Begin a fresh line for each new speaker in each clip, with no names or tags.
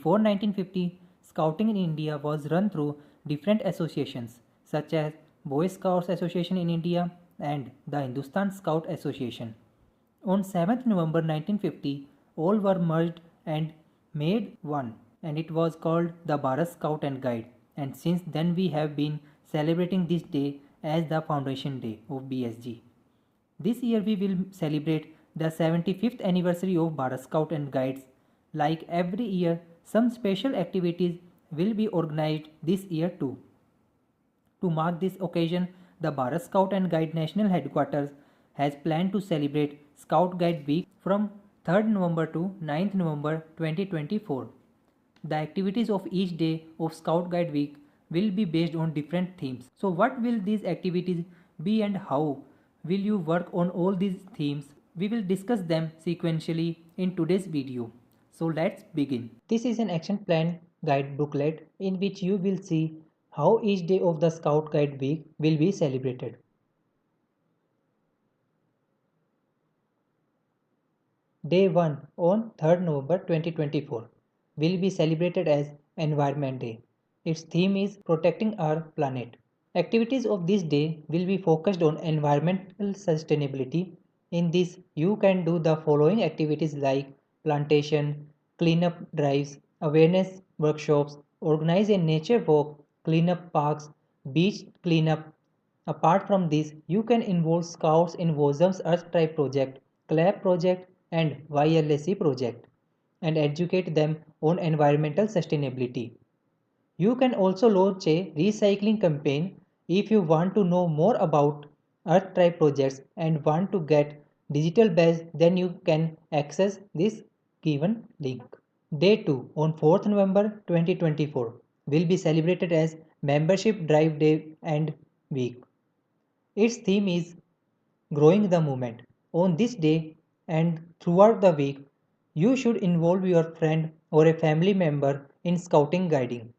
Before 1950, scouting in India was run through different associations such as Boy Scouts Association in India and the Hindustan Scout Association. On 7th November 1950, all were merged and made one, and it was called the Bharat Scout and Guide. And since then, we have been celebrating this day as the Foundation Day of BSG. This year, we will celebrate the 75th anniversary of Bharat Scout and Guides. Like every year, some special activities will be organized this year too. To mark this occasion, the Bharat Scout and Guide National Headquarters has planned to celebrate Scout Guide Week from 3rd November to 9th November 2024. The activities of each day of Scout Guide Week will be based on different themes. So what will these activities be and how will you work on all these themes? We will discuss them sequentially in today's video. So let's begin. This is an action plan guide booklet in which you will see how each day of the Scout Guide Week will be celebrated. Day 1 on 3rd November 2024 will be celebrated as Environment Day. Its theme is protecting our planet. Activities of this day will be focused on environmental sustainability. In this, you can do the following activities like plantation, cleanup drives, awareness workshops, organize a nature walk, cleanup parks, beach cleanup. Apart from this, you can involve scouts in WOSM's Earth Tribe project, CLAP project, and YLSC project, and educate them on environmental sustainability. You can also launch a recycling campaign if you want to know more about Earth Tribe projects and want to get digital badge, then you can access this given link. Day 2 on 4th November 2024 will be celebrated as Membership Drive Day and Week. Its theme is growing the movement. On this day and throughout the week, you should involve your friend or a family member in scouting guiding.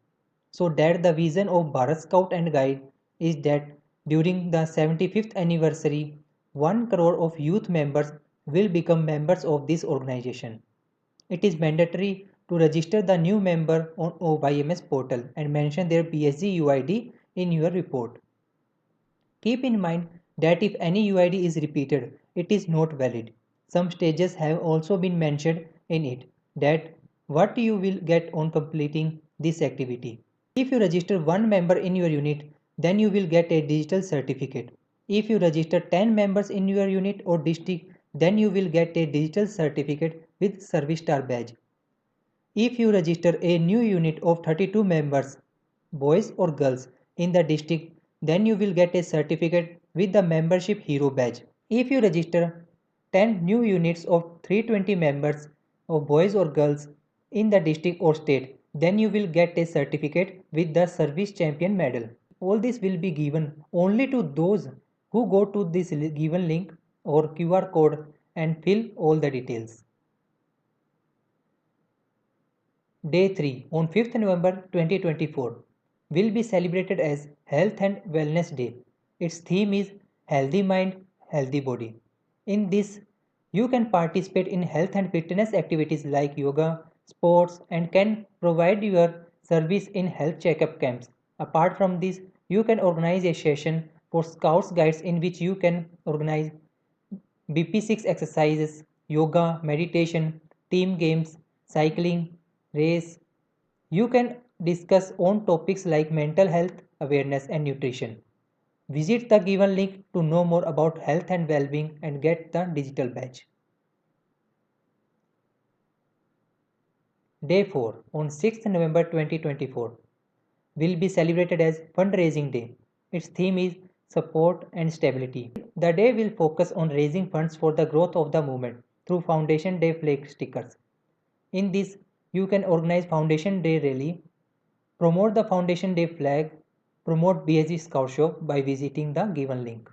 So that the vision of Bharat Scout and Guide is that during the 75th anniversary, 1 crore of youth members will become members of this organization. It is mandatory to register the new member on OYMS portal and mention their BSG UID in your report. Keep in mind that if any UID is repeated, it is not valid. Some stages have also been mentioned in it that what you will get on completing this activity. If you register one member in your unit, then you will get a digital certificate. If you register 10 members in your unit or district, then you will get a digital certificate with Service Star badge. If you register a new unit of 32 members, boys or girls, in the district, then you will get a certificate with the Membership Hero badge. If you register 10 new units of 320 members of boys or girls in the district or state, then you will get a certificate with the Service Champion medal. All this will be given only to those who go to this given link or QR code and fill all the details. Day 3 on 5th November 2024 will be celebrated as Health and Wellness Day. Its theme is Healthy Mind, Healthy Body. In this, you can participate in health and fitness activities like yoga, sports, and can provide your service in health checkup camps. Apart from this, you can organize a session for Scouts Guides in which you can organize BP6 exercises, yoga, meditation, team games, cycling, race. You can discuss on topics like mental health, awareness, and nutrition. Visit the given link to know more about health and well-being and get the digital badge. Day 4 on 6th November 2024 will be celebrated as Fundraising Day. Its theme is support and stability. The day will focus on raising funds for the growth of the movement through Foundation Day flag stickers. In this, you can organize Foundation Day rally, promote the Foundation Day flag, promote BSG Scout Shop by visiting the given link.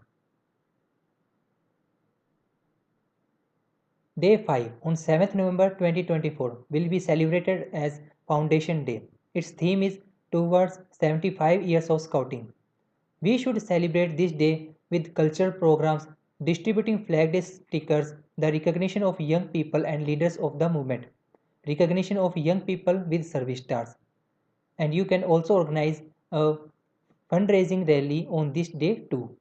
Day 5 on 7th November 2024 will be celebrated as Foundation Day. Its theme is towards 75 years of scouting. We should celebrate this day with cultural programs, distributing flag day stickers, the recognition of young people and leaders of the movement, recognition of young people with service stars. And you can also organize a fundraising rally on this day too.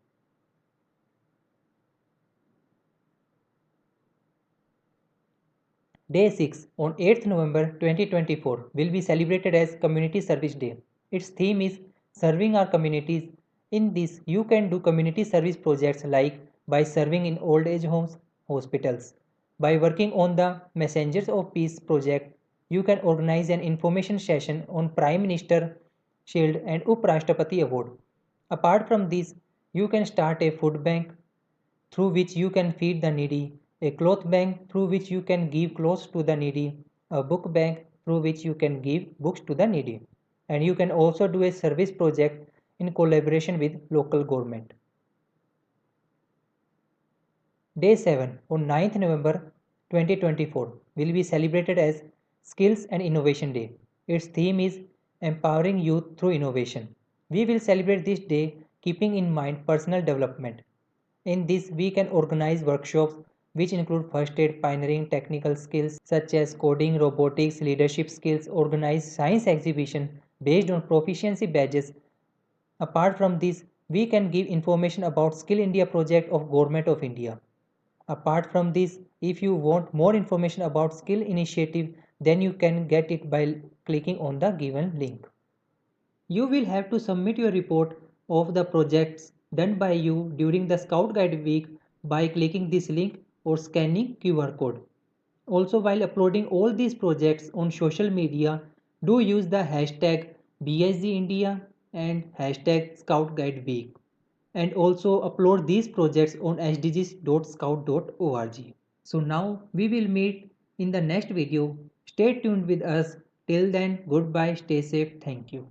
Day 6 on 8th November 2024 will be celebrated as Community Service Day. Its theme is serving our communities. In this, you can do community service projects like by serving in old age homes, hospitals. By working on the Messengers of Peace project, you can organize an information session on Prime Minister Shield and Uprashtrapati Award. Apart from this, you can start a food bank through which you can feed the needy, a cloth bank through which you can give clothes to the needy, a book bank through which you can give books to the needy. And you can also do a service project in collaboration with local government. Day 7 on 9th November 2024 will be celebrated as Skills and Innovation Day. Its theme is empowering youth through innovation. We will celebrate this day keeping in mind personal development. In this, we can organize workshops which include first aid, pioneering technical skills such as coding, robotics, leadership skills, organize science exhibition based on proficiency badges. Apart from this, we can give information about Skill India project of Government of India. Apart from this, if you want more information about skill initiative, then you can get it by clicking on the given link. You will have to submit your report of the projects done by you during the Scout Guide week by clicking this link or scanning QR code. Also, while uploading all these projects on social media, do use the hashtag BSG and hashtag Scout Guide Week. And also upload these projects on sdgs.scout.org. So now we will meet in the next video. Stay tuned with us. Till then, goodbye, stay safe, thank you.